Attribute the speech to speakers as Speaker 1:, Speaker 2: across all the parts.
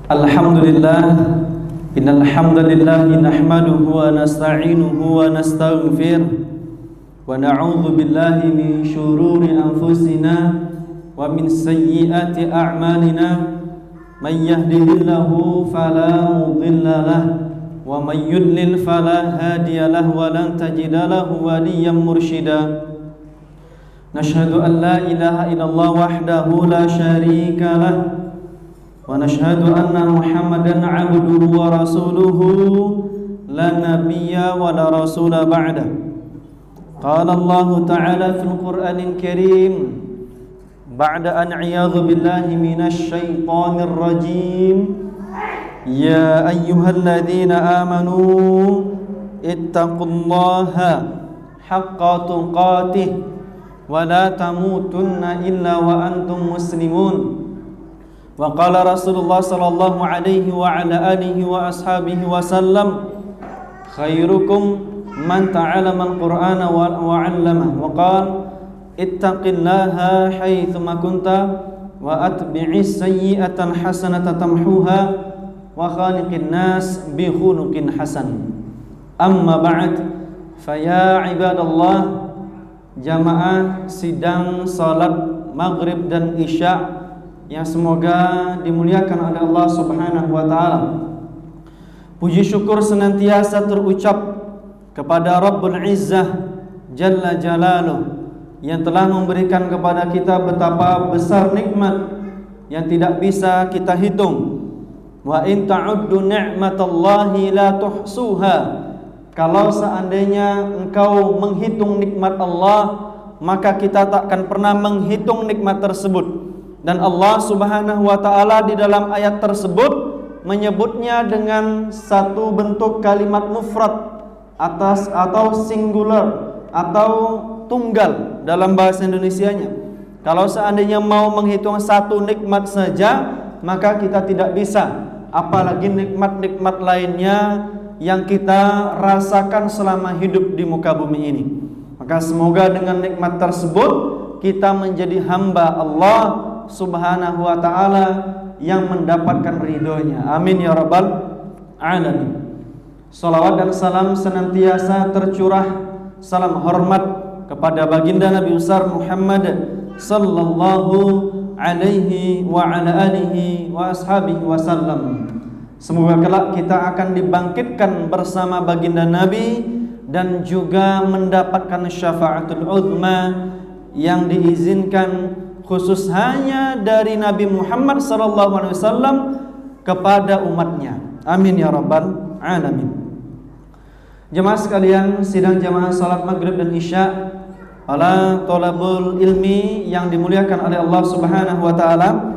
Speaker 1: Alhamdulillah, innal hamdalillah nahmaduhu wa nasta'inuhu wa nastaghfiruh wa na'udzu billahi min shururi anfusina wa min sayyiati a'malina. May yahdihillahu fala mudilla lahu wa may yudlil fala hadiya lahu wa lan tajida lahu waliyyan mursyida. Nashhadu an la ilaha illallah wahdahu la syarika lahu wa nashhadu anna Muhammadan 'abduhu wa rasuluhu la nabiyya wa la rasula ba'da. Qala Allah ta'ala fil Qur'anil Karim ba'da an a'udzu billahi minasy syaithanir rajim. Ya ayyuhalladzina amanu ittaqullaha haqqa tuqatih wa la tamutunna illa wa antum muslimun. Wa qala Rasulullah sallallahu alaihi wa ala alihi wa ashabihi wa sallam, khairukum man ta'allama al-Qur'ana wa 'allama. Wa qala ittaqillaha haitsuma kunta wa atbi'is sayyi'atal hasanata tamhuha wa khaliqin nas bi khuluqin hasan. Amma ba'd, fa ya ibadallah, jamaah sidang salat maghrib dan isya yang semoga dimuliakan oleh Allah Subhanahu wa taala. Puji syukur senantiasa terucap kepada Rabbul Izzah Jalla Jalaluh yang telah memberikan kepada kita betapa besar nikmat yang tidak bisa kita hitung. Wa in ta'uddu ni'matallahi la tuhsuha. Kalau seandainya engkau menghitung nikmat Allah, maka kita tak akan pernah menghitung nikmat tersebut. Dan Allah Subhanahu wa taala di dalam ayat tersebut menyebutnya dengan satu bentuk kalimat mufrad atas atau singular atau tunggal dalam bahasa Indonesianya. Kalau seandainya mau menghitung satu nikmat saja, maka kita tidak bisa, apalagi nikmat-nikmat lainnya yang kita rasakan selama hidup di muka bumi ini. Maka semoga dengan nikmat tersebut kita menjadi hamba Allah Subhanahu wa ta'ala yang mendapatkan ridhonya. Amin ya rabbal alamin. Salawat dan salam senantiasa tercurah, salam hormat kepada baginda Nabi besar Muhammad sallallahu alaihi wa ala alihi wa ashabihi wasallam. Semoga kelak kita akan dibangkitkan bersama baginda Nabi dan juga mendapatkan syafaatul uzma yang diizinkan khusus hanya dari Nabi Muhammad SAW kepada umatnya. Amin ya rabbal alamin. Jemaah sekalian, sidang jamaah salat maghrib dan isya, para thalabul ilmi yang dimuliakan oleh Allah Subhanahu wa taala,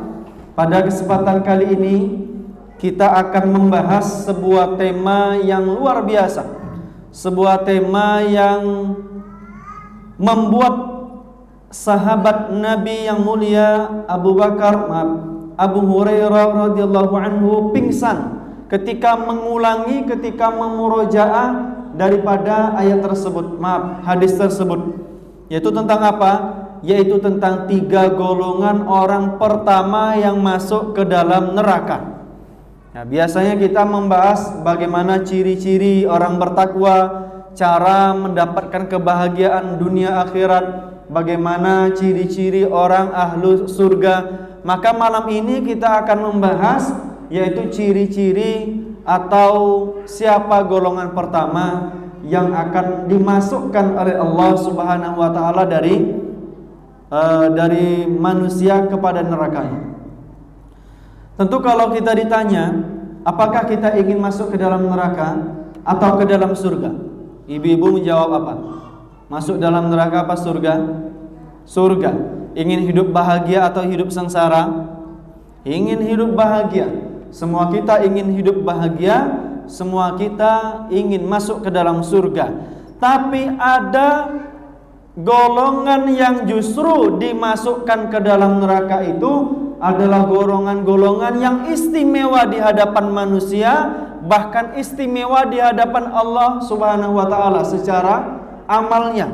Speaker 1: pada kesempatan kali ini kita akan membahas sebuah tema yang luar biasa, sebuah tema yang membuat sahabat Nabi yang mulia Abu Hurairah radhiyallahu anhu pingsan ketika memurojaah daripada ayat tersebut, hadis tersebut. Yaitu tentang apa? Yaitu tentang 3 golongan orang pertama yang masuk ke dalam neraka. Nah, biasanya kita membahas bagaimana ciri-ciri orang bertakwa, cara mendapatkan kebahagiaan dunia akhirat, bagaimana ciri-ciri orang ahlu surga. Maka malam ini kita akan membahas yaitu ciri-ciri atau siapa golongan pertama yang akan dimasukkan oleh Allah Subhanahu wa taala dari manusia kepada nerakanya. Tentu kalau kita ditanya, apakah kita ingin masuk ke dalam neraka atau ke dalam surga? Ibu-ibu menjawab apa? Masuk dalam neraka apa surga? Surga. Ingin hidup bahagia atau hidup sengsara? Ingin hidup bahagia. Semua kita ingin hidup bahagia, semua kita ingin masuk ke dalam surga. Tapi ada golongan yang justru dimasukkan ke dalam neraka itu adalah golongan-golongan yang istimewa di hadapan manusia, bahkan istimewa di hadapan Allah Subhanahu wa taala secara amalnya.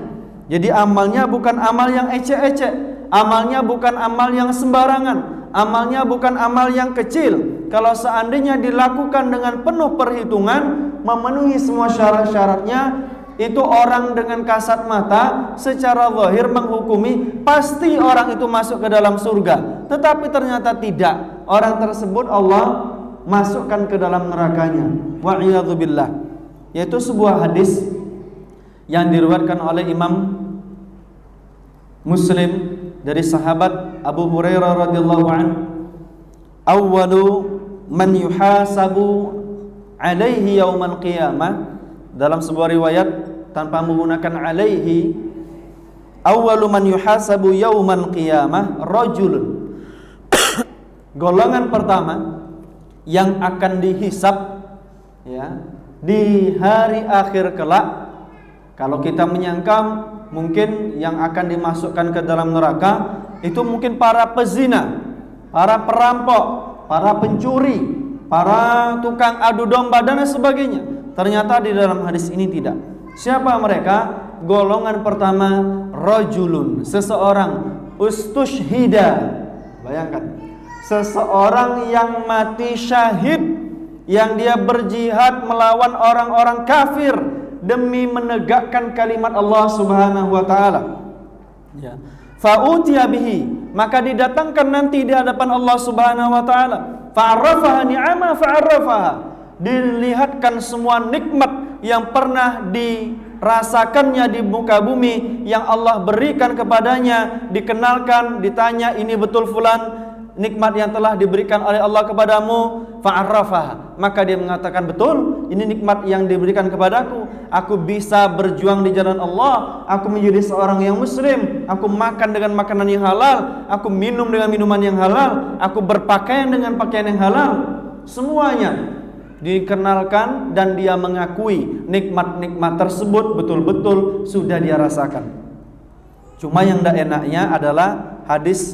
Speaker 1: Jadi amalnya bukan amal yang ecek-ecek, amalnya bukan amal yang sembarangan, amalnya bukan amal yang kecil. kalau seandainya dilakukan dengan penuh perhitungan, memenuhi semua syarat-syaratnya, itu orang dengan kasat mata secara zahir menghukumi pasti orang itu masuk ke dalam surga. Tetapi ternyata tidak. Orang tersebut Allah masukkan ke dalam nerakanya. Wa'iyadzubillah. Yaitu sebuah hadis yang diriwayatkan oleh Imam Muslim dari sahabat Abu Hurairah radhiyallahu anhu. Awwalu man yuhasabu alaihi yaumal qiyamah. Dalam sebuah riwayat tanpa menggunakan alaihi, awwalu man yuhasabu yaumal qiyamah rajulun. Golongan pertama yang akan dihisab ya di hari akhir kelak. Kalau kita menyangka mungkin yang akan dimasukkan ke dalam neraka itu mungkin para pezina, para perampok, para pencuri, para tukang adu domba dan sebagainya. Ternyata di dalam hadis ini tidak. Siapa mereka? Golongan pertama rajulun, seseorang ustushhida. Bayangkan, seseorang yang mati syahid, yang dia berjihad melawan orang-orang kafir demi menegakkan kalimat Allah Subhanahu wa taala. Ya. Fa'utiya bihi, maka didatangkan nanti di hadapan Allah Subhanahu wa taala. Fa'arrafaha ni'ama fa'arrafaha. Dilihatkan semua nikmat yang pernah dirasakannya di muka bumi yang Allah berikan kepadanya, dikenalkan, ditanya, ini betul fulan nikmat yang telah diberikan oleh Allah kepadamu, fa'arrafaha, maka dia mengatakan betul, ini nikmat yang diberikan kepadaku. Aku bisa berjuang di jalan Allah, aku menjadi seorang yang muslim, aku makan dengan makanan yang halal, aku minum dengan minuman yang halal, aku berpakaian dengan pakaian yang halal. Semuanya dikenalkan dan dia mengakui nikmat-nikmat tersebut betul-betul sudah dia rasakan. Cuma yang tidak enaknya adalah hadis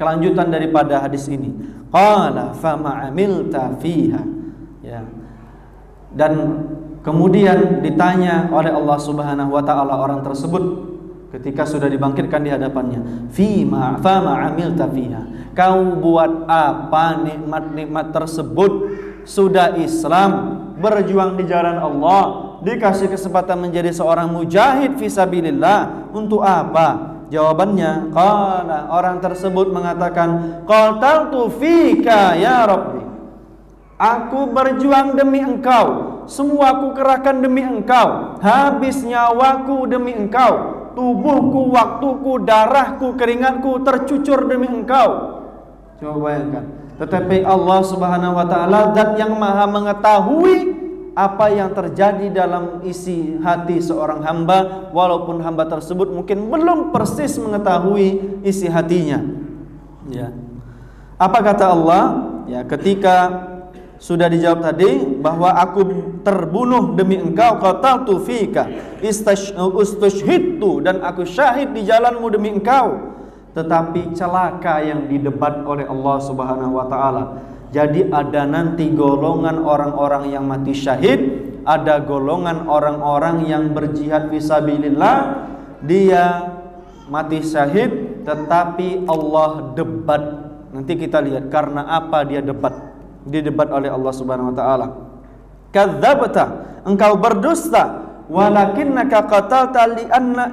Speaker 1: kelanjutan daripada hadis ini. Qala fama amilta fiha. Ya. Dan kemudian ditanya oleh Allah Subhanahu wa taala orang tersebut ketika sudah dibangkitkan di hadapannya, fama amilta fiha. Kau buat apa nikmat-nikmat tersebut? Sudah Islam, berjuang di jalan Allah, dikasih kesempatan menjadi seorang mujahid fisabilillah, untuk apa? Jawabannya, qala, orang tersebut mengatakan, qataltu fika ya Rabbi. Aku berjuang demi engkau, semua aku kerahkan demi engkau, habis nyawaku demi engkau, tubuhku, waktuku, darahku, keringatku tercucur demi engkau. Coba bayangkan. Tetapi Allah Subhanahu wa taala zat yang maha mengetahui apa yang terjadi dalam isi hati seorang hamba, walaupun hamba tersebut mungkin belum persis mengetahui isi hatinya. Ya. Apa kata Allah? Ya, ketika sudah dijawab tadi bahwa aku terbunuh demi engkau, qataltu fika istushhidtu, dan aku syahid di jalanmu demi engkau. Tetapi celaka yang didebat oleh Allah Subhanahu wa taala. Jadi ada nanti golongan orang-orang yang mati syahid, ada golongan orang-orang yang berjihad fisabilillah, dia mati syahid tetapi Allah debat. Nanti kita lihat karena apa dia debat. Didebat oleh Allah Subhanahu wa taala. Kadzabta, engkau berdusta, walakinnaka qatalta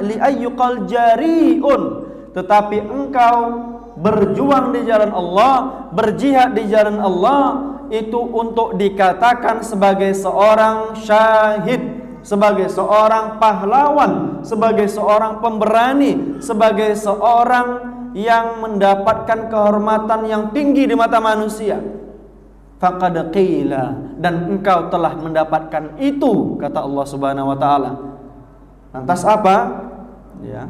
Speaker 1: li ayyuqal jari'un. Tetapi engkau berjuang di jalan Allah, berjihad di jalan Allah, itu untuk dikatakan sebagai seorang syahid, sebagai seorang pahlawan, sebagai seorang pemberani, sebagai seorang yang mendapatkan kehormatan yang tinggi di mata manusia. Faqad qila, dan engkau telah mendapatkan itu, kata Allah Subhanahu wa taala. Lantas apa? Ya.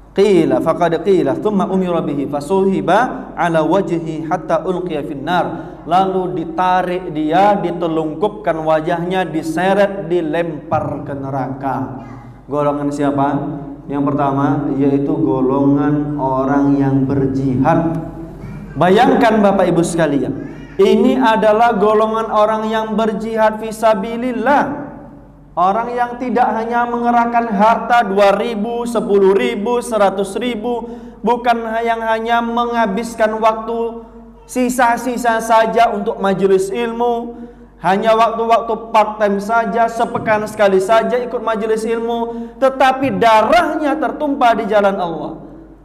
Speaker 1: Qila faqad qila thumma umira bihi fasuhiba ala wajhi hatta ulqiya finnar. Lalu ditarik dia, ditelungkupkan wajahnya, diseret, dilempar ke neraka. Golongan siapa? Yang pertama yaitu golongan orang yang berjihad. Bayangkan Bapak Ibu sekalian, ini adalah golongan orang yang berjihad fisabilillah. Orang yang tidak hanya mengerahkan harta 2.000, 10.000, 100.000, bukan yang hanya menghabiskan waktu sisa-sisa saja untuk majelis ilmu, hanya waktu-waktu part-time saja, sepekan sekali saja ikut majelis ilmu, tetapi darahnya tertumpah di jalan Allah.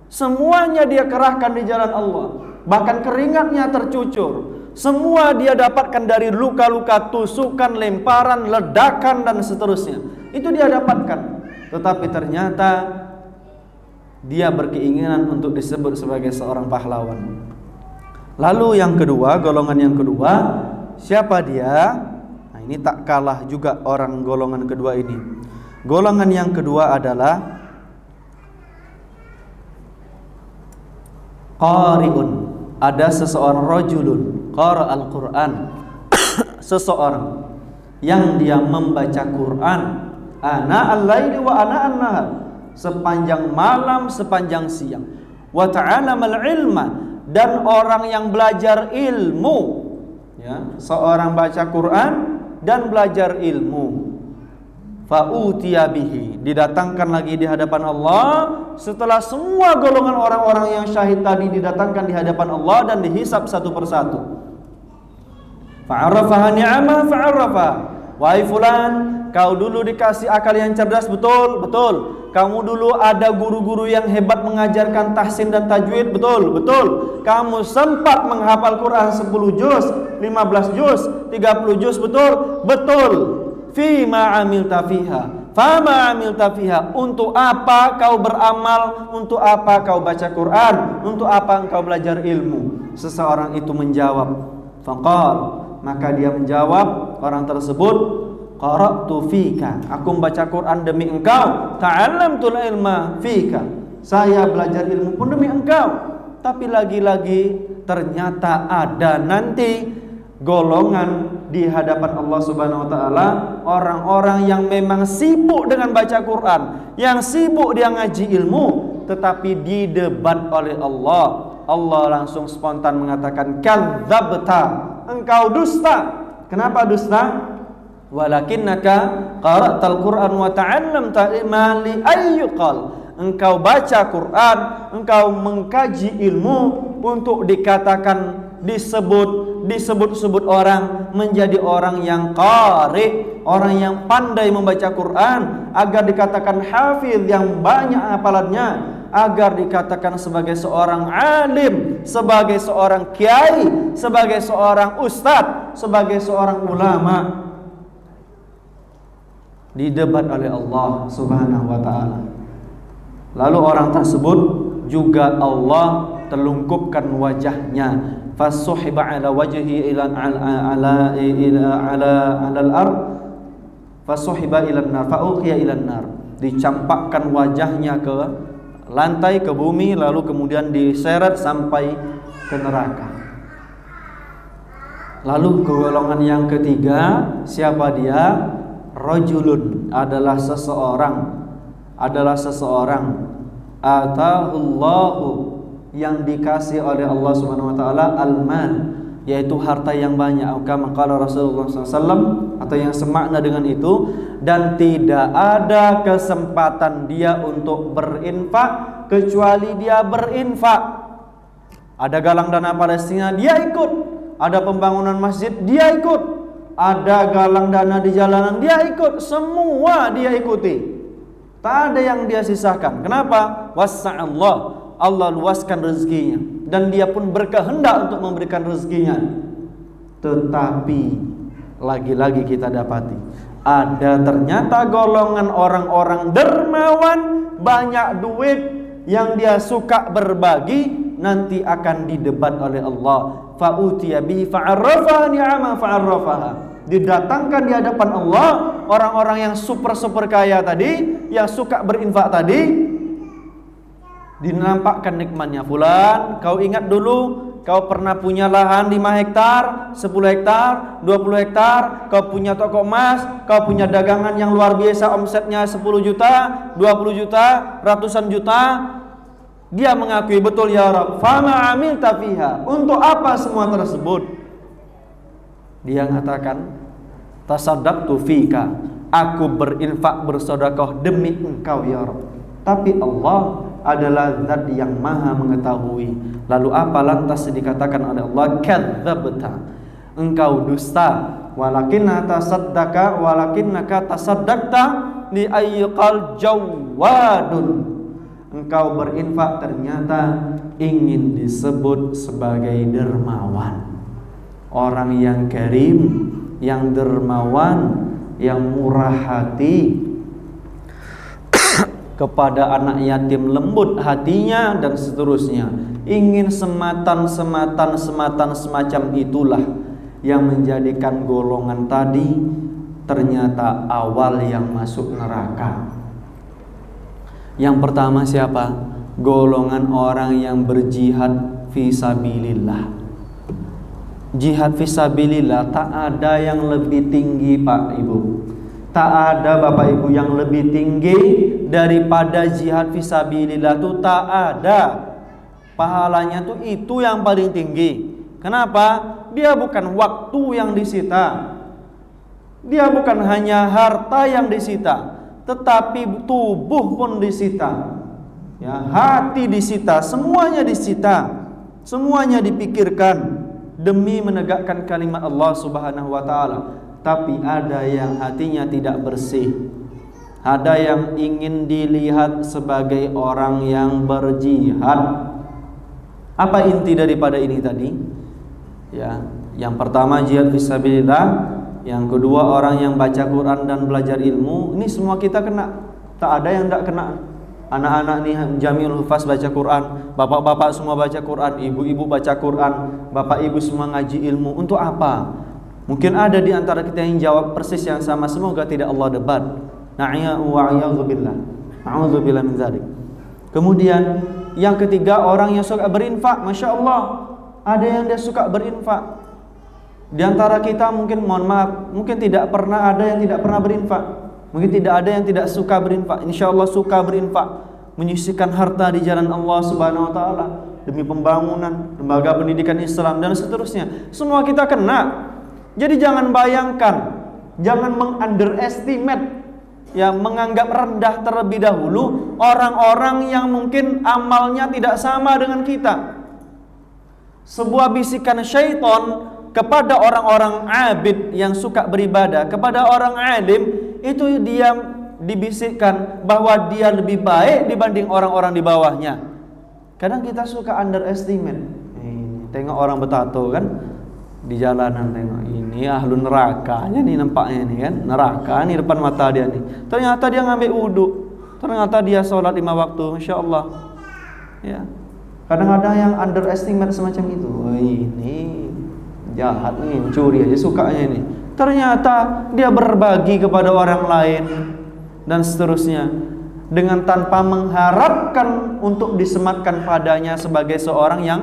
Speaker 1: Semuanya dia kerahkan di jalan Allah, bahkan keringatnya tercucur. Semua dia dapatkan dari luka-luka, tusukan, lemparan, ledakan, dan seterusnya. Itu dia dapatkan. Tetapi ternyata dia berkeinginan untuk disebut sebagai seorang pahlawan. Lalu yang kedua, golongan yang kedua, siapa dia? Nah, ini tak kalah juga orang golongan kedua ini. Golongan yang kedua adalah qari'un. Ada seseorang rajulun qara al-Quran, seseorang yang dia membaca Quran ana al-laili wa ana an-nahar, sepanjang malam sepanjang siang. Wa ta'alamal ilma, dan orang yang belajar ilmu, ya, seorang baca Quran dan belajar ilmu. Fa'utiya bihi, didatangkan lagi di hadapan Allah setelah semua golongan orang-orang yang syahid tadi didatangkan di hadapan Allah dan dihisab satu persatu. Fa'arafaha ni'amah fa'arafa. Wahai fulan, kau dulu dikasih akal yang cerdas, betul, betul. Kamu dulu ada guru-guru yang hebat mengajarkan tahsin dan tajwid, betul, betul. Kamu sempat menghafal Quran 10 juz, 15 juz, 30 juz, betul, betul. Fima amilta fiha, fama amilta fiha. Untuk apa kau beramal? Untuk apa kau baca Quran? Untuk apa engkau belajar ilmu? Seseorang itu menjawab, faqal, maka dia menjawab, orang tersebut, qara'tu fika, aku membaca Quran demi engkau. Ta'allamtul ilma fika, saya belajar ilmu pun demi engkau. Tapi lagi-lagi ternyata ada nanti golongan di hadapan Allah Subhanahu wa taala, orang-orang yang memang sibuk dengan baca Quran, yang sibuk dia ngaji ilmu, tetapi didebat oleh Allah. Allah langsung spontan mengatakan, kadzabta, engkau dusta. Kenapa dusta? Walakinnaka qara'tal Qur'an wa ta'allamta ilma li ayyuqal. Engkau baca Quran, engkau mengkaji ilmu untuk dikatakan, disebut-sebut orang menjadi orang yang qari, orang yang pandai membaca Quran, agar dikatakan hafiz yang banyak hafalannya, agar dikatakan sebagai seorang alim, sebagai seorang kiai, sebagai seorang ustadz, sebagai seorang ulama. Didebat oleh Allah Subhanahu wa taala. Lalu orang tersebut juga Allah telungkupkan wajahnya, fasuhiba ala wajhi ila al-ard, fasuhiba ila an-nar, fauqiya ila an-nar, dicampakkan wajahnya ke lantai, ke bumi, lalu kemudian diseret sampai ke neraka. Lalu golongan yang ketiga, siapa dia? Rajulun, adalah seseorang atahullahu, yang dikasih oleh Allah Subhanahu wa taala al-mal, yaitu harta yang banyak, kama qala Rasulullah SAW, atau yang semakna dengan itu, dan tidak ada kesempatan dia untuk berinfak kecuali dia berinfak. Ada galang dana Palestina, dia ikut. Ada pembangunan masjid, dia ikut. Ada galang dana di jalanan, dia ikut. Semua dia ikuti. Tak ada yang dia sisakan. Kenapa? Wassa'allah, Allah luaskan rezekinya, dan dia pun berkehendak untuk memberikan rezekinya. Tetapi lagi-lagi kita dapati, ada ternyata golongan orang-orang dermawan, banyak duit, yang dia suka berbagi, nanti akan didebat oleh Allah. Fa'utiya bihi fa'arrafaha ni'ama fa'arrafaha. Didatangkan di hadapan Allah orang-orang yang super kaya tadi, yang suka berinfak tadi, dinampakkan nikmatnya. Fulan, kau ingat dulu kau pernah punya lahan 5 hektar, 10 hektar, 20 hektar, kau punya toko emas, kau punya dagangan yang luar biasa, omsetnya 10 juta, 20 juta, ratusan juta. Dia mengakui, betul ya Rabb, fama amilta fiha, untuk apa semua tersebut? Dia mengatakan, tasaddaqtu fika, aku berinfak bersedekah demi engkau ya Rabb. Tapi Allah adalah zat yang maha mengetahui. Lalu apa lantas dikatakan oleh Allah? Kadzdzabta, engkau dusta. Walakinnaka tasaddaqta li ayyqal jawadun, engkau berinfak ternyata ingin disebut sebagai dermawan, orang yang karim, yang dermawan, yang murah hati kepada anak yatim, lembut hatinya dan seterusnya. Ingin sematan semacam itulah yang menjadikan golongan tadi ternyata awal yang masuk neraka. Yang pertama siapa? Golongan orang yang berjihad fisabilillah. Jihad fisabilillah tak ada yang lebih tinggi, Pak Ibu. Tak ada Bapak Ibu yang lebih tinggi daripada jihad fisabilillah, itu tak ada. Pahalanya tuh itu yang paling tinggi. Kenapa? Dia bukan waktu yang disita, dia bukan hanya harta yang disita, tetapi tubuh pun disita, ya, hati disita, semuanya disita, semuanya dipikirkan demi menegakkan kalimat Allah Subhanahu wa taala. Tapi ada yang hatinya tidak bersih, ada yang ingin dilihat sebagai orang yang berjihad. Apa inti daripada ini tadi? Ya, yang pertama jihad fisabilillah, yang kedua orang yang baca Quran dan belajar ilmu. Ini semua kita kena, tak ada yang tak kena. Anak-anak nih Jamiul Hufaz baca Quran, bapak-bapak semua baca Quran, ibu-ibu baca Quran, bapak ibu semua ngaji ilmu. Untuk apa? Mungkin ada di antara kita yang jawab persis yang sama, semoga tidak Allah debat. Na'udzubillah min dzalik. Kemudian yang ketiga orang yang suka berinfak. Masya Allah, ada yang dia suka berinfak. Di antara kita mungkin, mohon maaf, mungkin tidak pernah ada yang tidak pernah berinfak. Mungkin tidak ada yang tidak suka berinfak. Insya Allah suka berinfak, menyisihkan harta di jalan Allah Subhanahu wa taala demi pembangunan lembaga pendidikan Islam dan seterusnya. Semua kita kena. Jadi jangan bayangkan, jangan meng-underestimate, ya, menganggap rendah terlebih dahulu orang-orang yang mungkin amalnya tidak sama dengan kita. Sebuah bisikan syaitan kepada orang-orang abid yang suka beribadah, kepada orang alim, itu dia dibisikkan bahwa dia lebih baik dibanding orang-orang di bawahnya. Kadang kita suka underestimate. Tengok orang bertato kan di jalanan, tengok ini ahlu nerakanya nih, nampaknya nih kan, neraka nih depan mata dia nih. Ternyata dia ngambil wudhu, ternyata dia sholat 5 waktu, Masya Allah. Ya, kadang ada yang underestimate semacam itu. Oh, ini jahat nih, mencuri aja sukanya ini. Ternyata dia berbagi kepada orang lain dan seterusnya, dengan tanpa mengharapkan untuk disematkan padanya sebagai seorang yang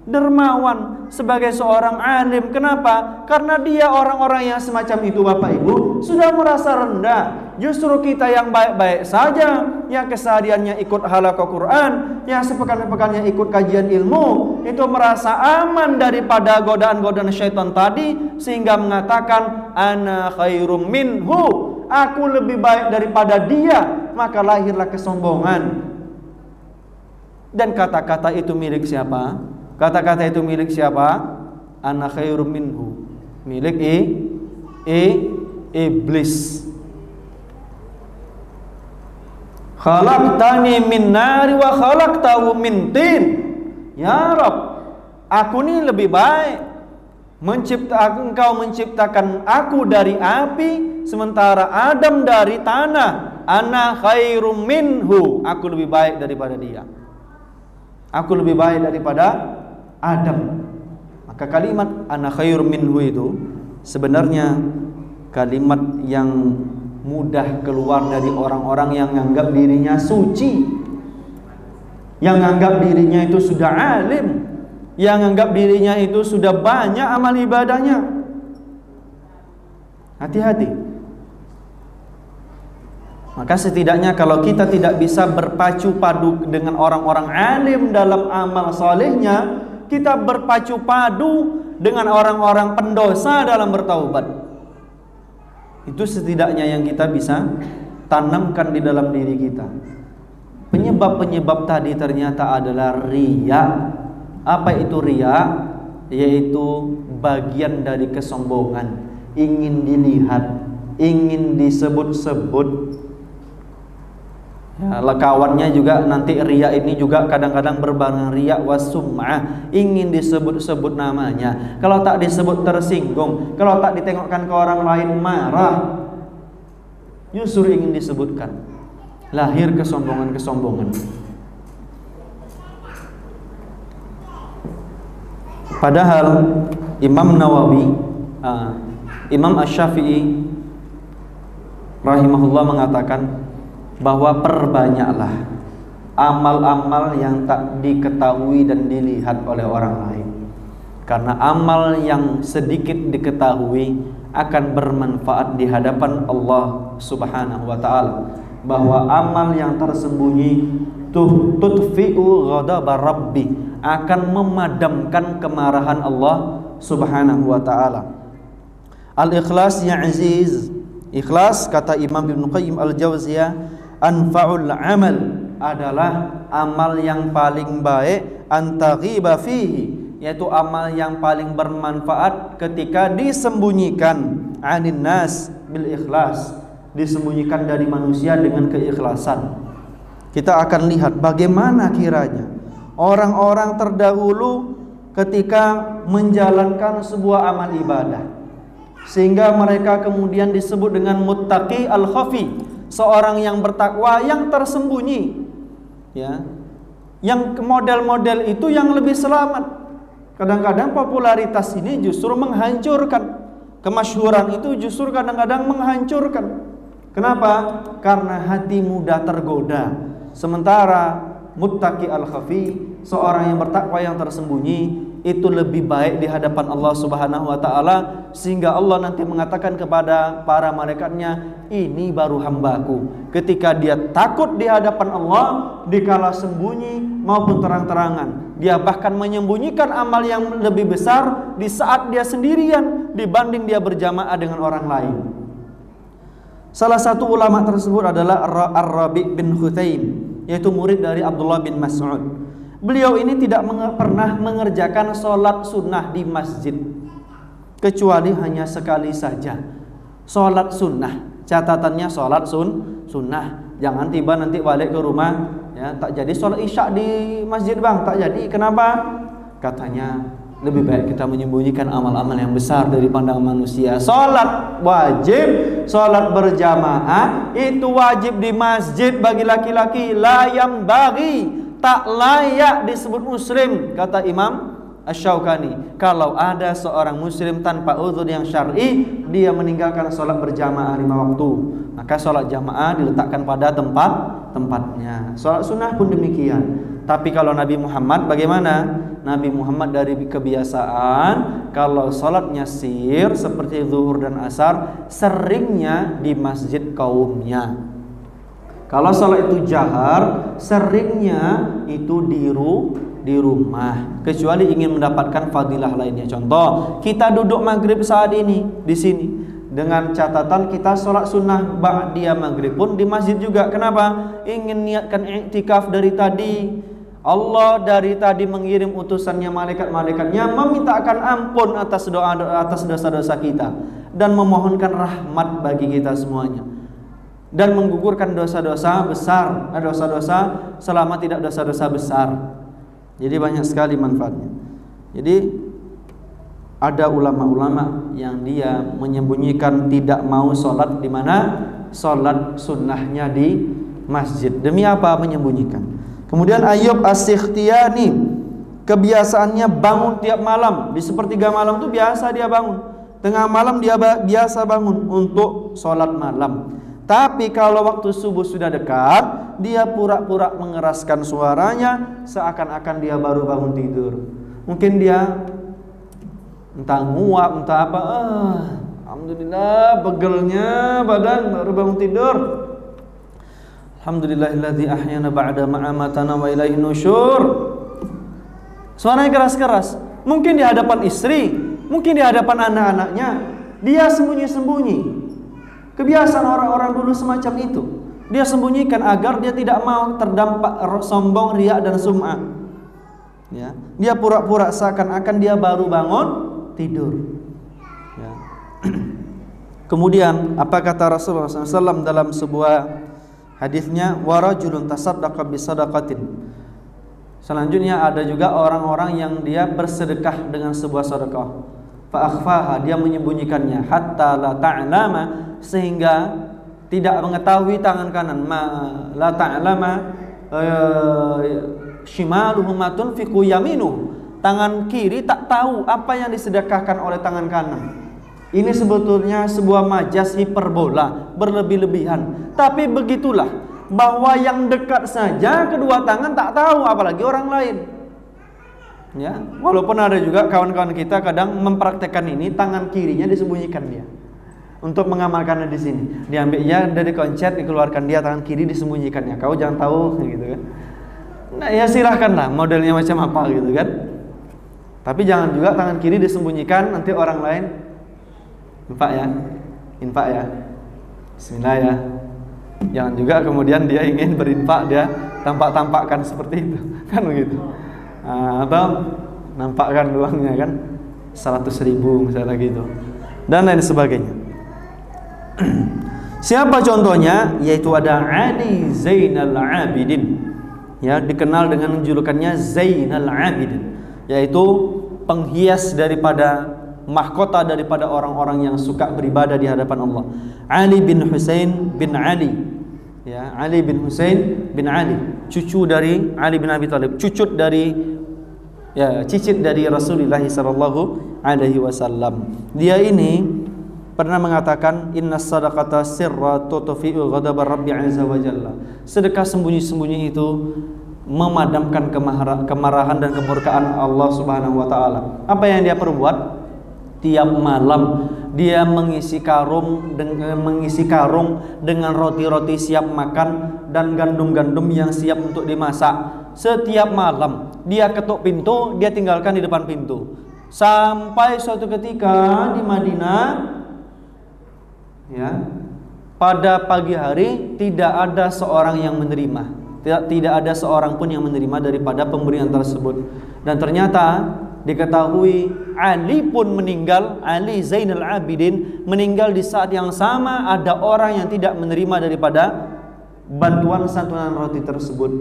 Speaker 1: dermawan, sebagai seorang alim. Kenapa? Karena dia orang-orang yang semacam itu Bapak Ibu sudah merasa rendah. Justru kita yang baik-baik saja, yang kesehariannya ikut halaqah Quran, yang sepekan-pekannya ikut kajian ilmu, itu merasa aman daripada godaan-godaan syaitan tadi, sehingga mengatakan ana khairum minhu, aku lebih baik daripada dia. Maka lahirlah kesombongan. Dan kata-kata itu milik siapa? Kata-kata itu milik siapa? Ana khairum minhu, milik iblis. Khalaqtani min nari wa khalaqtahu min tin. Ya Rabb, aku ini lebih baik. Engkau menciptakan aku dari api, sementara Adam dari tanah. Ana khairum minhu, aku lebih baik daripada dia. Aku lebih baik daripada Adam. Maka kalimat ana khairum minhu itu sebenarnya kalimat yang mudah keluar dari orang-orang yang menganggap dirinya suci, yang menganggap dirinya itu sudah alim, yang menganggap dirinya itu sudah banyak amal ibadahnya. Hati-hati. Maka setidaknya kalau kita tidak bisa berpacu padu dengan orang-orang alim dalam amal salehnya, kita berpacu padu dengan orang-orang pendosa dalam bertaubat. Itu setidaknya yang kita bisa tanamkan di dalam diri kita. penyebab-penyebab tadi ternyata adalah riya. Apa itu riya? Yaitu bagian dari kesombongan, ingin dilihat, ingin disebut-sebut. Ya, kawannya juga nanti riya ini juga kadang-kadang berbareng riya wasum'ah, ingin disebut-sebut namanya. Kalau tak disebut tersinggung, kalau tak ditengokkan ke orang lain marah. Justru ingin disebutkan. Lahir kesombongan-kesombongan. Padahal Imam Nawawi, Imam Asy-Syafi'i rahimahullah mengatakan bahwa perbanyaklah amal-amal yang tak diketahui dan dilihat oleh orang lain. Karena amal yang sedikit diketahui akan bermanfaat di hadapan Allah Subhanahu wa taala. Bahwa amal yang tersembunyi tudfi'u ghadaba rabbi, akan memadamkan kemarahan Allah Subhanahu wa taala. Al-ikhlas ya aziz. Ikhlas kata Imam Ibnu Qayyim Al-Jauziyah, anfa'ul amal, adalah amal yang paling baik, antaghiba fihi, yaitu amal yang paling bermanfaat ketika disembunyikan, anin nas bil ikhlas, disembunyikan dari manusia dengan keikhlasan. Kita akan lihat bagaimana kiranya orang-orang terdahulu ketika menjalankan sebuah amal ibadah, sehingga mereka kemudian disebut dengan muttaqi al-khafi, seorang yang bertakwa yang tersembunyi, ya. Yang model-model itu yang lebih selamat. Kadang-kadang popularitas ini justru menghancurkan. Kemasyhuran itu justru kadang-kadang menghancurkan. Kenapa? Karena hati mudah tergoda. Sementara muttaqi al-khafi, seorang yang bertakwa yang tersembunyi, itu lebih baik di hadapan Allah Subhanahu wa taala, sehingga Allah nanti mengatakan kepada para malaikatnya, ini baru hambaku. Ketika dia takut di hadapan Allah, dikala sembunyi maupun terang-terangan, dia bahkan menyembunyikan amal yang lebih besar di saat dia sendirian dibanding dia berjamaah dengan orang lain. Salah satu ulama tersebut adalah Ar-Rabi' bin Khutaim, yaitu murid dari Abdullah bin Mas'ud. Beliau ini tidak pernah mengerjakan sholat sunnah di masjid, kecuali hanya sekali saja. Sholat sunnah, catatannya sholat sunnah. Jangan tiba nanti balik ke rumah, ya, tak jadi sholat isya di masjid bang, tak jadi. Kenapa? Katanya lebih baik kita menyembunyikan amal-amal yang besar dari pandangan manusia. Sholat wajib, sholat berjamaah itu wajib di masjid bagi laki-laki. La yang bagi, tak layak disebut muslim, kata Imam Asy-Syaukani. Kalau ada seorang muslim tanpa uzur yang syar'i, dia meninggalkan sholat berjamaah 5 waktu, maka sholat jamaah diletakkan pada tempatnya. Sholat sunnah pun demikian. Tapi kalau Nabi Muhammad bagaimana? Nabi Muhammad dari kebiasaan, kalau sholatnya sir seperti zuhur dan asar, seringnya di masjid kaumnya. Kalau sholat itu jahar, seringnya itu di rumah, kecuali ingin mendapatkan fadilah lainnya. Contoh, kita duduk maghrib saat ini di sini, dengan catatan kita sholat sunnah ba'diyah maghrib pun di masjid juga. Kenapa? Ingin niatkan i'tikaf dari tadi. Allah dari tadi mengirim utusannya, malaikat-malaikatnya, memintakan ampun atas dosa-dosa kita dan memohonkan rahmat bagi kita semuanya, dan menggugurkan dosa-dosa besar, dosa-dosa selama tidak dosa-dosa besar. Jadi banyak sekali manfaatnya. Jadi ada ulama-ulama yang dia menyembunyikan, tidak mau sholat di mana? Sholat sunnahnya di masjid. Demi apa menyembunyikan? Kemudian Ayyub As-Sikhtiyani, kebiasaannya bangun tiap malam. Di sepertiga malam itu biasa dia bangun. Tengah malam dia biasa bangun untuk sholat malam. Tapi kalau waktu subuh sudah dekat, dia pura-pura mengeraskan suaranya, seakan-akan dia baru bangun tidur. Mungkin dia entah nguap, entah apa, alhamdulillah pegelnya badan, baru bangun tidur. Alhamdulillahilladzi ahyana ba'da ma amatana wa ilaihin nusyur. Suaranya keras-keras. Mungkin di hadapan istri, mungkin di hadapan anak-anaknya, dia sembunyi-sembunyi. Kebiasaan orang-orang dulu semacam itu. Dia sembunyikan agar dia tidak mau terdampak sombong, riya dan sum'ah. Ya, dia pura-pura seakan-akan dia baru bangun tidur. Ya. Kemudian apa kata Rasulullah SAW dalam sebuah hadisnya, warajulun tasaddaqa bisadaqatin. Selanjutnya ada juga orang-orang yang dia bersedekah dengan sebuah sedekah. Fa akhfaha, dia menyembunyikannya, hatta la ta'lama, sehingga tidak mengetahui tangan kanan, la ta'lama shimaluhu ma tunfiqu yaminuhu. Tangan kiri tak tahu apa yang disedekahkan oleh tangan kanan. Ini sebetulnya sebuah majas hiperbola, berlebih-lebihan. Tapi begitulah, bahwa yang dekat saja kedua tangan tak tahu, apalagi orang lain. Ya, walaupun ada juga kawan-kawan kita kadang mempraktekkan ini, tangan kirinya disembunyikan dia. Untuk mengamalkannya di sini, diambilnya dari koncet, dikeluarkan dia, tangan kiri disembunyikannya. Kau jangan tahu, gitu kan. Nah, ya silahkanlah modelnya macam apa, gitu kan. Tapi jangan juga tangan kiri disembunyikan, nanti orang lain infak ya, bismillah ya. Jangan juga kemudian dia ingin berinfak, dia tampak-tampakkan seperti itu, kan begitu. Atau nampakkan uangnya kan 100.000 misalnya gitu, dan lain sebagainya. Siapa contohnya? Yaitu ada Ali Zainal Abidin, ya, dikenal dengan julukannya Zainal Abidin, yaitu penghias daripada mahkota daripada orang-orang yang suka beribadah di hadapan Allah. Ali bin Husain bin Ali, ya, Ali bin Husain bin Ali, cucu dari Ali bin Abi Thalib, cicit dari Rasulullah sallallahu alaihi wasallam. Dia ini pernah mengatakan, innas sadaqata sirra tutfi'u ghadab rabbi azza wa jalla. Sedekah sembunyi-sembunyi itu memadamkan kemarahan dan kemurkaan Allah Subhanahu wa taala. Apa yang dia perbuat? Tiap malam dia mengisi karung dengan roti-roti siap makan dan gandum-gandum yang siap untuk dimasak. Setiap malam dia ketuk pintu, dia tinggalkan di depan pintu. Sampai suatu ketika di Madinah, ya, pada pagi hari tidak ada seorang yang menerima. Tidak ada seorang pun yang menerima daripada pemberian tersebut. Dan ternyata diketahui Ali pun meninggal, Ali Zainal Abidin meninggal di saat yang sama ada orang yang tidak menerima daripada bantuan santunan roti tersebut.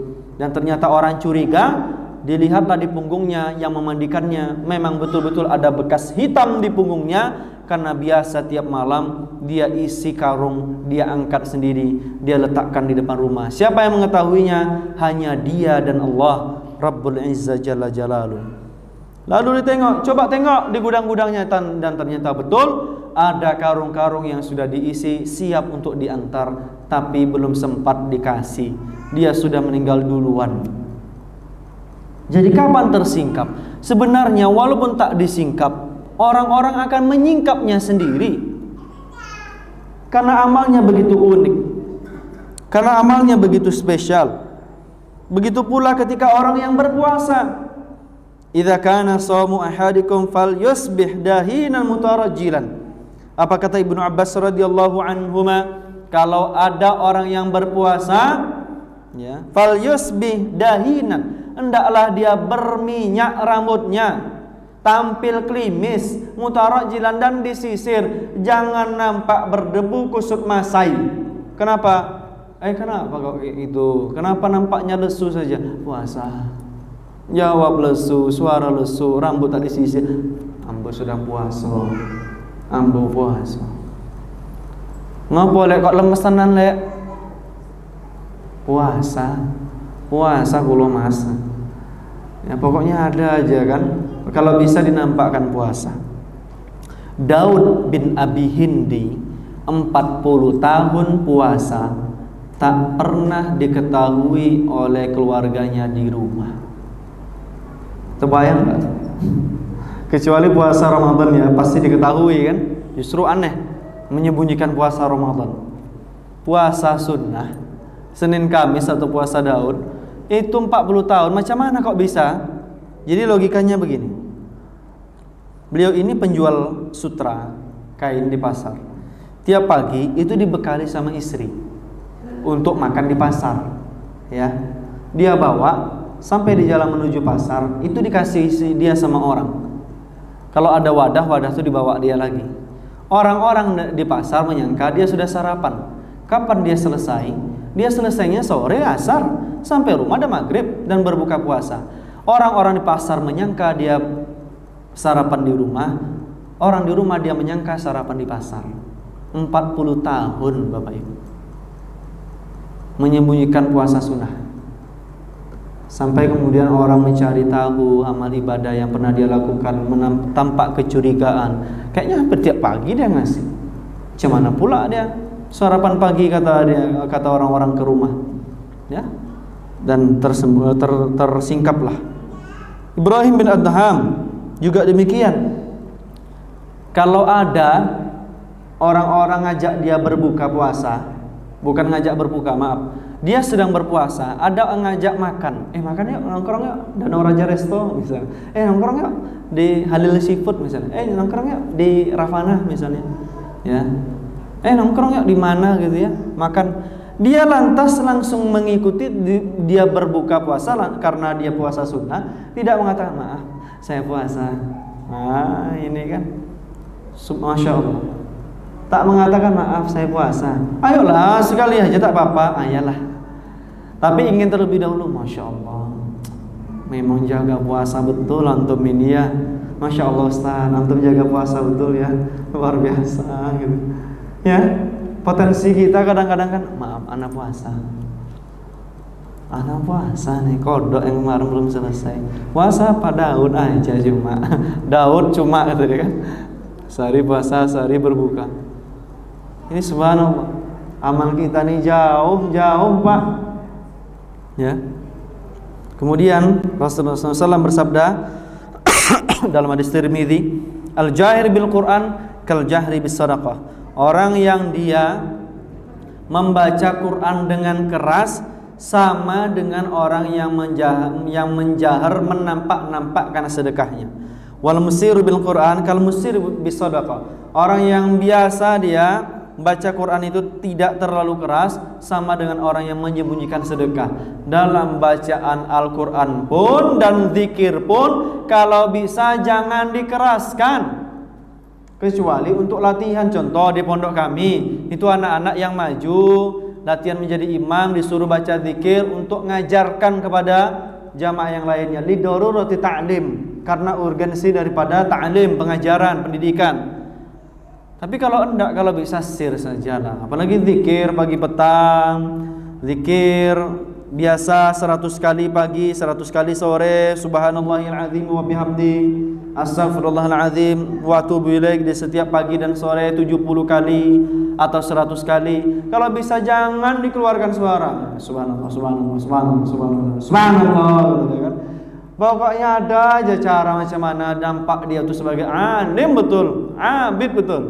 Speaker 1: Dan ternyata orang curiga, dilihatlah di punggungnya yang memandikannya, memang betul-betul ada bekas hitam di punggungnya, karena biasa tiap malam dia isi karung, dia angkat sendiri, dia letakkan di depan rumah. Siapa yang mengetahuinya? Hanya dia dan Allah Rabbul Izzah Jalla Jalaluh. Lalu coba tengok di gudang-gudangnya, dan ternyata betul ada karung-karung yang sudah diisi siap untuk diantar, tapi belum sempat dikasih. Dia sudah meninggal duluan. Jadi kapan tersingkap? Sebenarnya walaupun tak disingkap, orang-orang akan menyingkapnya sendiri, karena amalnya begitu unik, karena amalnya begitu spesial. Begitu pula ketika orang yang berpuasa. Idza kana shaumu ahadikum falyusbih dahinan mutarajjilan. Apa kata Ibnu Abbas radhiyallahu anhuma? Kalau ada orang yang berpuasa, ya, falyusbih dahinan, hendaklah dia berminyak rambutnya, tampil klimis, mutarajjilan, dan disisir, jangan nampak berdebu kusut masai. Kenapa? Kenapa kok itu? Kenapa nampaknya lesu saja? Puasa. Jawab lesu, suara lesu, rambut tak disisir. Ambo sudah puasa. Ambo puasa. Ngapa lek kok lemes tenan lek? Puasa. Puasa kula masa. Ya pokoknya ada aja kan. Kalau bisa dinampakkan puasa. Daud bin Abi Hindi 40 tahun puasa, tak pernah diketahui oleh keluarganya di rumah. Terbayang gak? Kecuali puasa Ramadan ya, pasti diketahui kan. Justru aneh menyembunyikan puasa Ramadan. Puasa sunnah Senin Kamis atau puasa Daud itu 40 tahun, macam mana kok bisa? Jadi logikanya begini. Beliau ini penjual sutra kain di pasar. Tiap pagi itu dibekali sama istri. untuk makan di pasar. Ya, dia bawa sampai di jalan menuju pasar, itu dikasih dia sama orang. Kalau ada wadah itu dibawa dia lagi. Orang-orang di pasar menyangka dia sudah sarapan. Kapan dia selesai? Dia selesainya sore asar, sampai rumah ada maghrib dan berbuka puasa. Orang-orang di pasar menyangka dia sarapan di rumah. Orang di rumah dia menyangka sarapan di pasar. 40 tahun Bapak Ibu menyembunyikan puasa sunnah. Sampai kemudian orang mencari tahu amal ibadah yang pernah dia lakukan, tampak kecurigaan. Kayaknya hampir tiap pagi dia ngasih. Macam mana pula dia sarapan pagi, kata orang-orang ke rumah. Ya. Dan tersingkaplah. Ibrahim bin Adham juga demikian. Kalau ada orang-orang ngajak dia berbuka puasa, bukan ngajak berbuka, maaf, dia sedang berpuasa, ada ngajak makan, makan yuk, nongkrong yuk, Danau Raja Resto misalnya, nongkrong yuk di Halil Seafood misalnya, nongkrong yuk di Ravana misalnya, ya, nongkrong yuk di mana gitu ya, makan. Dia lantas langsung mengikuti dia berbuka puasa karena dia puasa sunnah, tidak mengatakan maaf saya puasa. Ini kan, Masya Allah. Tak mengatakan maaf saya puasa. Ayolah sekali aja tak apa-apa. Ayalah. Tapi ingin terlebih dahulu. Masya Allah, memang jaga puasa betul antum ini ya. Masya Allah Ustaz, antum jaga puasa betul ya. Luar biasa gitu. Ya, potensi kita kadang-kadang kan, maaf anak puasa. Anak puasa nih, kodok yang kemarin belum selesai. Puasa apa Daud aja cuma. Daud cuma gitu kan. Sehari puasa, sehari berbuka. Ini subhanallah, amal kita nih jauh Pak. Ya. Kemudian Rasulullah SAW bersabda dalam hadis Tirmidzi, al-jahir bil Quran kal jahri bis sadaqah. Orang yang dia membaca Quran dengan keras sama dengan orang yang menjahar menampak-nampakkan sedekahnya. Wal musiru bil Quran kal musir bis sadaqah. Orang yang biasa dia baca Quran itu tidak terlalu keras sama dengan orang yang menyembunyikan sedekah. Dalam bacaan Al-Quran pun dan zikir pun kalau bisa jangan dikeraskan, kecuali untuk latihan. Contoh di pondok kami itu anak-anak yang maju latihan menjadi imam disuruh baca zikir untuk ngajarkan kepada jamaah yang lainnya, lidorurati ta'lim, karena urgensi daripada ta'lim, pengajaran, pendidikan. Tapi kalau enggak, kalau bisa sir sajalah. Apalagi zikir pagi petang, zikir biasa 100 kali pagi, 100 kali sore, subhanallahil azim wa bihamdi, astaghfirullahal azim wa atubu ilaik, di setiap pagi dan sore 70 kali atau 100 kali. Kalau bisa jangan dikeluarkan suara. Subhanallah, subhanallah, subhanallah, subhanallah, subhanallah, gitu kan. Pokoknya ada aja cara macam mana dampak dia itu sebagai alim betul, abid betul.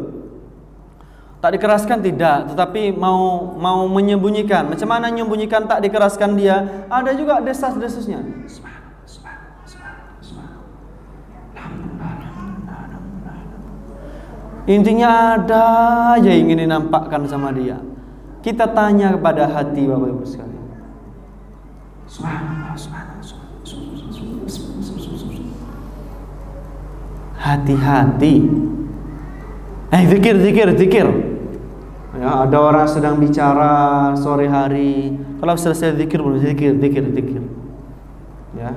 Speaker 1: Tak dikeraskan tidak, tetapi mau menyembunyikan. Macam mana menyembunyikan tak dikeraskan dia? Ada juga desas-desusnya. Intinya ada aja ingin dinampakkan sama dia. Kita tanya kepada hati Bapak Ibu sekalian. Hati-hati. Zikir. Ya, ada orang sedang bicara sore hari, kalau selesai zikir belum zikir. Ya.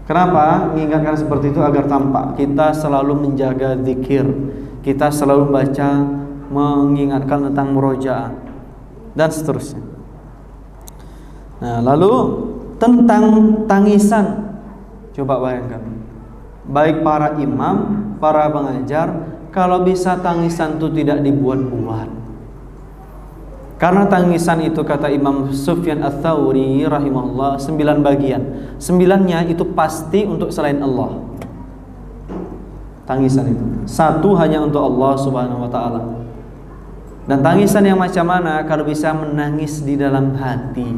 Speaker 1: Kenapa mengingatkan seperti itu? Agar tampak kita selalu menjaga zikir, kita selalu baca, mengingatkan tentang murojaah dan seterusnya. Nah, lalu tentang tangisan, coba bayangkan, baik para imam, para pengajar, kalau bisa tangisan itu tidak dibuat-buat. Karena tangisan itu kata Imam Sufyan Ats-Tsauri rahimahullah 9 bagian. 9-nya itu pasti untuk selain Allah. Tangisan itu. 1 hanya untuk Allah Subhanahu wa taala. Dan tangisan yang macam mana? Kalau bisa menangis di dalam hati.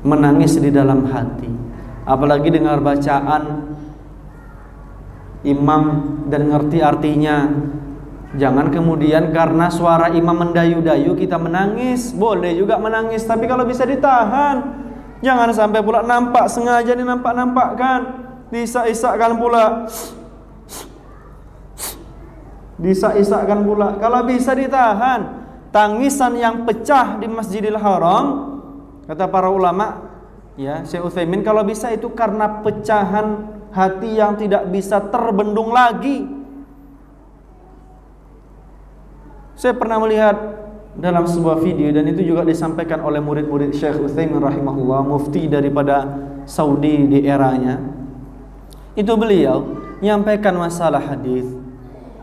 Speaker 1: Menangis di dalam hati. Apalagi dengar bacaan imam dan ngerti artinya, Jangan kemudian karena suara imam mendayu-dayu kita menangis. Boleh juga menangis, tapi kalau bisa ditahan. Jangan sampai pula nampak sengaja nampak-nampakkan. Diisak-isakkan pula. Diisak-isakkan pula. Kalau bisa ditahan. Tangisan yang pecah di Masjidil Haram, kata para ulama, ya, Syekh Utsaimin, kalau bisa itu karena pecahan hati yang tidak bisa terbendung lagi. Saya pernah melihat dalam sebuah video, dan itu juga disampaikan oleh murid-murid Syekh Utsaimin rahimahullah, mufti daripada Saudi di eranya. Itu beliau menyampaikan masalah hadis,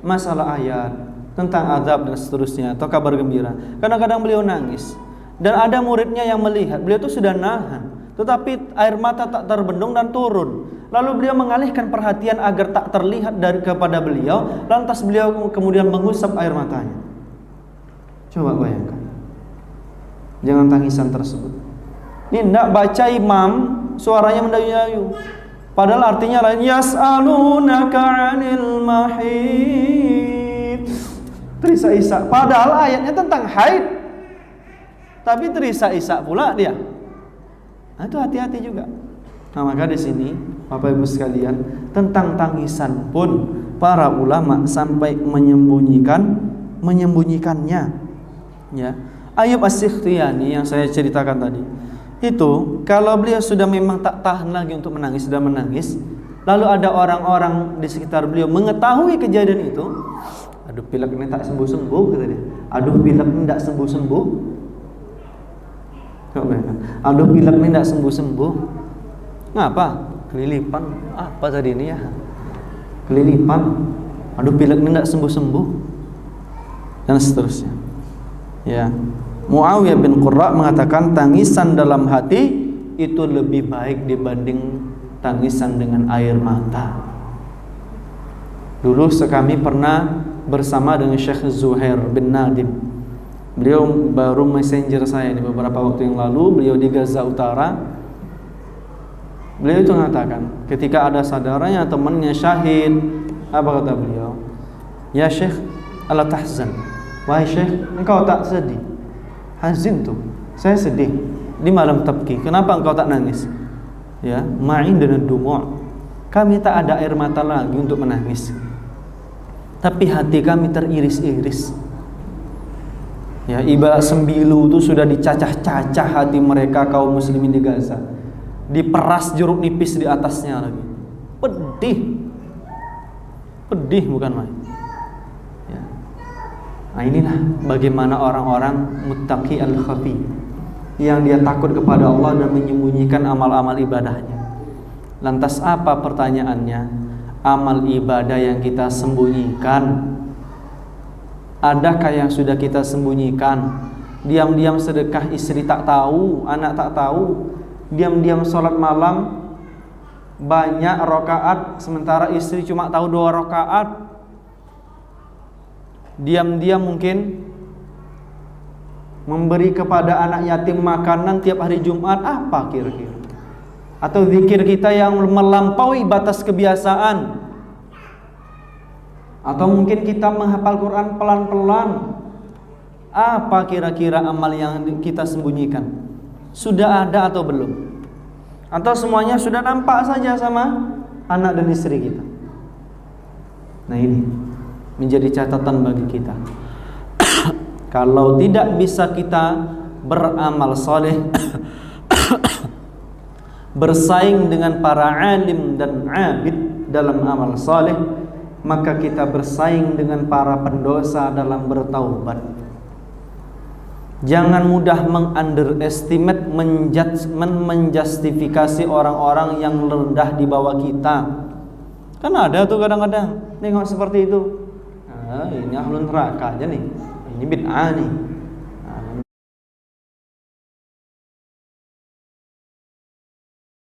Speaker 1: masalah ayat, tentang azab dan seterusnya, atau kabar gembira. Kadang-kadang beliau nangis, dan ada muridnya yang melihat beliau itu sudah nahan, tetapi air mata tak terbendung dan turun. Lalu beliau mengalihkan perhatian agar tak terlihat kepada beliau. Lantas beliau kemudian mengusap air matanya. Coba bayangkan, jangan tangisan tersebut. Ini tidak baca imam, suaranya mendayu-dayu, padahal artinya lain. Yas'alunaka 'anil mahid. Terisak-isak, padahal ayatnya tentang haid, tapi terisak-isak pula dia. Nah, itu hati-hati juga. Nah, maka di sini Bapak Ibu sekalian, tentang tangisan pun para ulama sampai menyembunyikannya. Ya, Ayyub As-Sikhtiyani yang saya ceritakan tadi, itu kalau beliau sudah memang tak tahan lagi untuk menangis, sudah menangis, lalu ada orang-orang di sekitar beliau mengetahui kejadian itu. Aduh, pilek ini tak sembuh-sembuh, kata dia. Aduh, pilek ini tak sembuh-sembuh. Aduh, pilek ini tak sembuh-sembuh. Ngapa? Kelilipan. Apa tadi ini ya? Kelilipan. Aduh, pilek ini tak sembuh-sembuh. Dan seterusnya. Ya. Muawiyah bin Qurra mengatakan tangisan dalam hati itu lebih baik dibanding tangisan dengan air mata. Dulu kami pernah bersama dengan Syekh Zuhair bin Nadim. Beliau baru messenger saya di beberapa waktu yang lalu. Beliau di Gaza Utara. Beliau itu mengatakan, ketika ada saudaranya, temannya syahid, apa kata beliau? Ya Syekh, ala tahzan. Wahai Syekh, engkau tak sedih? Hazin tuh, saya sedih di malam tabki. Kenapa engkau tak nangis? Ya, ma'in dan dumu'. Kami tak ada air mata lagi untuk menangis, tapi hati kami teriris-iris. Ya, ibarat sembilu itu sudah dicacah-cacah hati mereka kaum muslimin di Gaza. Diperas jeruk nipis di atasnya lagi. Pedih. Pedih bukan main. Ya. Nah, inilah bagaimana orang-orang muttaqi al-khafi, yang dia takut kepada Allah dan menyembunyikan amal-amal ibadahnya. Lantas apa pertanyaannya? Amal ibadah yang kita sembunyikan, adakah yang sudah kita sembunyikan? Diam-diam sedekah, istri tak tahu, anak tak tahu. Diam-diam sholat malam banyak rakaat, sementara istri cuma tahu 2 rakaat. Diam-diam mungkin memberi kepada anak yatim makanan tiap hari Jumat. Apa kira-kira? Atau zikir kita yang melampaui batas kebiasaan, atau mungkin kita menghafal Quran pelan-pelan. Apa kira-kira amal yang kita sembunyikan? Sudah ada atau belum? Atau semuanya sudah nampak saja sama anak dan istri kita? Nah, ini menjadi catatan bagi kita. Kalau tidak bisa kita beramal soleh, bersaing dengan para alim dan abid dalam amal saleh, maka kita bersaing dengan para pendosa dalam bertaubat. Jangan mudah mengunderestimate, menjustifikasi orang-orang yang rendah di bawah kita. Kan ada tuh kadang-kadang nengok seperti itu. Ini ahlun neraka aja nih. Ini bid'ah nih.